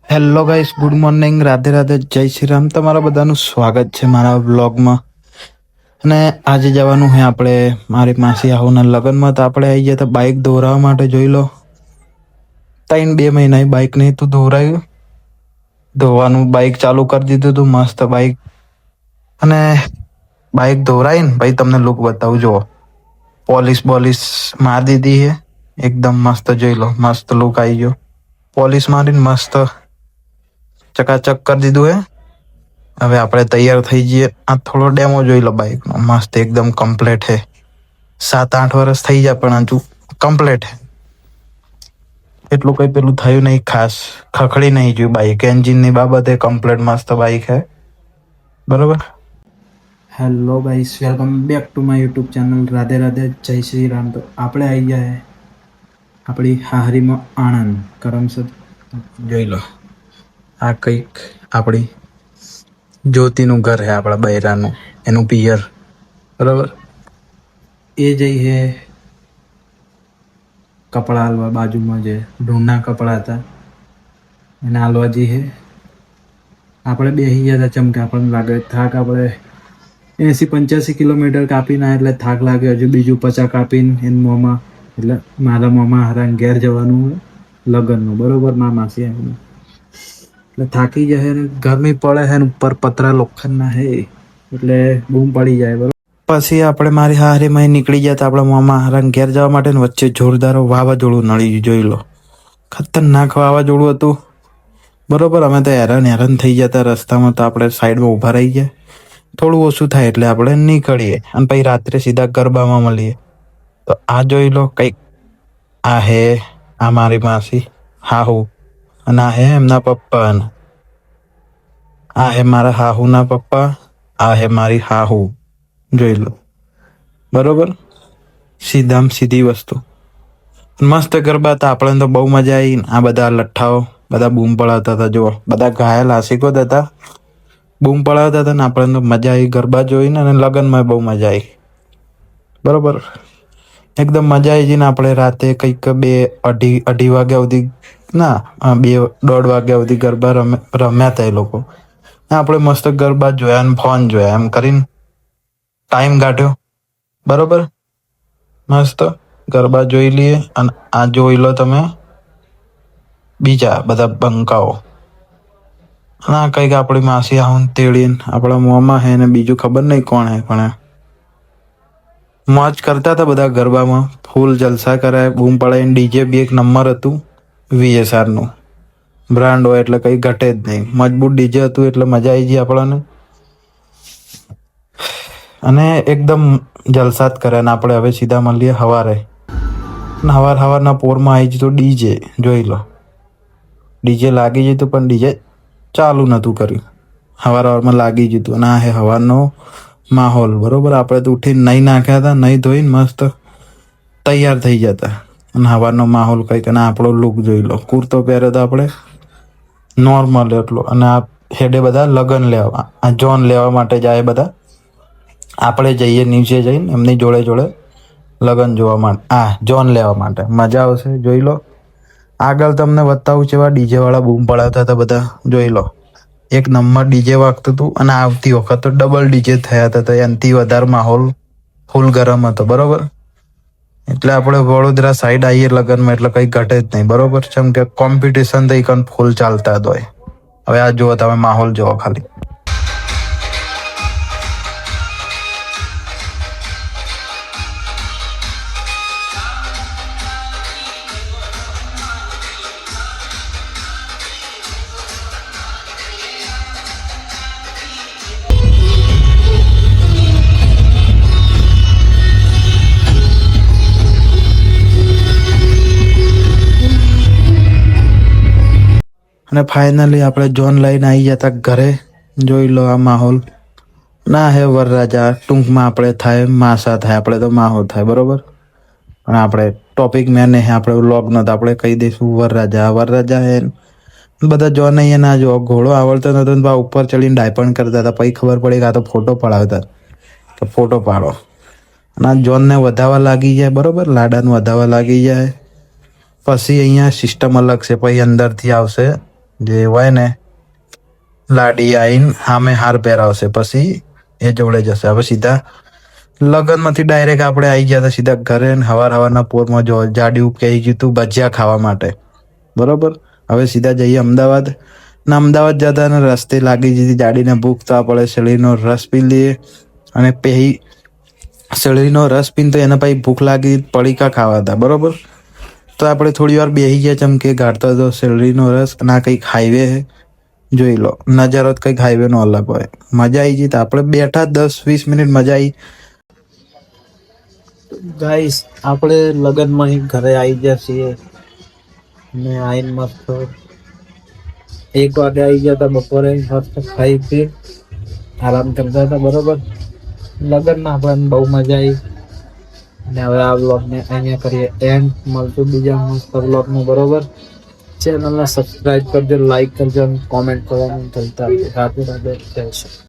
Hello guys, good morning, Radhe Radhe, જય શ્રી રામ. તમારા બધાનું સ્વાગત છે મારા વ્લોગમાં. અને આજે જવાનું છે આપણે મારી માસી આહુના લગ્નમાં. તો આપણે આવી ગયા તો બાઇક ધોરાવા માટે. જોઈ લો, 2 મહિના બાઇક નહીં તો ધોરાયું, ધોવાનું બાઇક ચાલુ કરી દીધું હતું. મસ્ત બાઇક. અને બાઇક ધોરાઈ ને ભાઈ તમને લુક બતાવું. જુઓ, પોલિશ બોલિશ મારી દીધી છે એકદમ મસ્ત. જોઈ લો, મસ્ત લુક આવી ગયો. પોલિશ મારીને મસ્ત ચકાચક કરી દીધું હે. હવે આપણે તૈયાર થઈ જઈએ. આ થોડો ડેમો જોઈ લો બાઇકનો. મસ્ત એકદમ કમ્પ્લેટ છે. 7-8 વર્ષ થઈ જાય પણ હજુ કમ્પ્લેટ છે. એટલું કઈ પેલું થયું નહીં ખાસ, ખખડી નહીં જોયું બાઇક. એન્જિનની બાબતે કમ્પ્લેટ મસ્ત બાઇક છે. બરોબર. Hello guys, welcome back to my YouTube channel. Radhe Radhe, જય શ્રી રામ. તો આપણે આવી ગયા આપણી હાહરીમાં આણંદ કરમસદ. જોઈ લો, આ કંઈક આપણી જ્યોતિનું ઘર છે, આપણા બૈરાનું, એનું પિયર. બરાબર. એ જઈ છે કપડાં હાલવા. બાજુમાં જે ઢૂંઢના કપડાં હતા એને હાલવા જઈએ. આપણે બેસી ગયા હતા ચમકે આપણને લાગે થાક. આપણે 80-85 કિલોમીટર કાપીને એટલે થાક લાગે. હજુ બીજું 50 કાપીને એની મોંમાં, એટલે મારા મોંમાં હારા ઘેર જવાનું લગ્નનું. બરાબર. મારા માસી આવીને એટલે થાકી જાય ને ગરમી પડે છે ને ઉપર પતરા લોખંડના છે એટલે બૂમ પડી જાય. બરાબર. પછી આપણે મારી હારીમાં નીકળી ગયા હતા આપણા મોંમાં હારા ઘેર જવા માટે. વચ્ચે જોરદાર વાવાઝોડું નળી. જોઈ લો, ખતરનાક વાવાઝોડું હતું. બરોબર. અમે તો હેરાન થઈ જતા રસ્તામાં. તો આપણે સાઈડમાં ઊભા રહી ગયા. થોડું ઓછું થાય એટલે આપણે નીકળીએ અને પછી રાત્રે સીધા ગરબામાં મળીએ. તો આ જોઈ લો કંઈક. આ હે આ મારી માસી હાહુ, અને આ હે એમના પપ્પા. આ હે મારા હાહુના પપ્પા. આ હે મારી હાહુ. જોઈ લો. બરોબર. સીધામ સીધી વસ્તુ. મસ્ત ગરબા હતા. આપણને તો બહુ મજા આવી. આ બધા લઠ્ઠાઓ બધા બૂમ પડાવતા હતા. જુઓ, બધા ઘાયલ આશિકો જ હતા, બૂમ પડાવતા હતા ને આપણને તો મજા આવી ગરબા જોઈને. અને લગ્નમાં બહુ મજા આવી. બરોબર. એકદમ મજા આવી જઈને આપણે રાતે કંઈક 2-2:30 વાગ્યા સુધી, ના 2-1:30 વાગ્યા સુધી ગરબા રમ્યા હતા એ લોકો. આપણે મસ્ત ગરબા જોયા અને ફોન જોયા એમ કરીને ટાઈમ કાઢ્યો. બરોબર. મસ્ત ગરબા જોઈ લઈએ. અને આ જોઈ લો તમે બીજા બધા બંકાઓ. અને આ કંઈક આપણી માસી આવું તેડીને આપણા મોંમાં હે ને બીજું ખબર નહીં કોણ હે. પણ મોજ કરતા હતા બધા ગરબામાં. ફૂલ જલસા કરાય, બૂમ પડાવીને. ડીજે બી એક નંબર હતું. VSRનું બ્રાન્ડ હોય એટલે કંઈ ઘટે જ નહીં. મજબૂત ડીજે હતું એટલે મજા આવી ગઈ આપણને. અને એકદમ જલસા જ કરે. ને આપણે હવે સીધા મળીએ સવારે. સવારના પોરમાં આવી જતું ડીજે. જોઈ લો, ડીજે લાગી જતું પણ ડીજે ચાલુ નહોતું કર્યું. સવારમાં લાગી જતું. અને આ હે સવારનો માહોલ. બરોબર. આપણે તો ઉઠીને નહીં નાખ્યા હતા, નહીં ધોઈને મસ્ત તૈયાર થઈ જતા. અને સવારનો માહોલ કંઈક. અને આપણો લુક જોઈ લો. કુર્તો પહેર્યો તો આપણે નોર્મલ એટલો. અને આ હેડે બધા લગ્ન લેવા, આ જોન લેવા માટે જાય બધા. આપણે જઈએ નીચે જઈને એમની જોડે જોડે લગ્ન જોવા માટે, આ જોન લેવા માટે. મજા આવશે. જોઈ લો. આગળ તમને બતાવું છે એવા ડીજેવાળા બૂમ પડાવતા હતા બધા. જોઈ લો, એક નંબર ડીજે વાગતું હતું. અને આવતી વખત તો ડબલ ડીજે થયા હતા. તો એનાથી વધારે માહોલ ફૂલ ગરમ હતો. બરોબર. એટલે આપણે વડોદરા સાઈડ આવીએ લગ્નમાં એટલે કંઈ ઘટે જ નહીં. બરોબર. જેમ કે કોમ્પિટિશન તો એક ફૂલ ચાલતા જ હોય. હવે આ જુઓ તમે, માહોલ જુઓ ખાલી. અને ફાઇનલી આપણે જોન લઈને આવી જતા ઘરે. જોઈ લો આ માહોલ. ના હે વરરાજા. ટૂંકમાં આપણે થાય માસા થાય, આપણે તો માહો થાય. બરોબર. પણ આપણે ટોપિક મેન હે, આપણે વ્લોગ નતો, આપણે કહી દઈશું વરરાજા. વરરાજા હે. બધા જોન અહીંયા ના જો, ઘોડો આવડતો નતો ને ઉપર ચડીને ડાયપણ કરતા હતા. પછી ખબર પડી કે આ તો ફોટો પડાવતા, કે ફોટો પાડો. અને આ જોનને વધારવા લાગી જાય. બરોબર. લાડાને વધારવા લાગી જાય. પછી અહીંયા સિસ્ટમ અલગ છે. પછી અંદરથી આવશે જે હોય ને લાડી આઈને સામે હાર પહેરાવશે, પછી એ જોડે જશે. હવે સીધા લગનમાંથી ડાયરેક્ટ આપણે આવી ગયા હતા સીધા ઘરે. હવારના પોરમાં જો જાડિયું કહી ગયું તું ભજીયા ખાવા માટે, બરોબર. હવે સીધા જઈએ અમદાવાદ. ને અમદાવાદ જતા ને રસ્તે લાગી જતી ગાડીને ભૂખ, તો આપણે શેરડીનો રસ પી લઈએ. અને પછી શેરડીનો રસ પીને તો એને પછી ભૂખ લાગી, પડીકા ખાવા હતા, બરોબર. તો આપણે થોડી વાર બેસી ગયા, ચમકે ગાઢતો હતો શેરડીનો રસ. અને આ કંઈક હાઈવે જોઈ લો, નજારો જ કંઈક હાઈવેનો અલગ હોય. મજા આવી ગઈ. તો આપણે બેઠા 10-20 મિનિટ મજા આવી. ગાઈસ આપણે લગનમાં ઘરે આવી ગયા છીએ ને આઈને મસ્ત 1 વાગે આવી ગયા હતા. બપોરે મસ્ત ખાઈ પી આરામ કરતા હતા, બરોબર. લગનમાં આપણને બહુ મજા આવી. અને હવે આ વ્લોગને અહીંયા કરીએ એન્ડ. મળતું બીજા મસ્ત વ્લોગમાં, બરોબર. ચેનલને સબસ્ક્રાઈબ કરજો, લાઈક કરજો અને કોમેન્ટ કરવાનું ભૂલતા નહીં. રાધે રાધે, જય શ્રી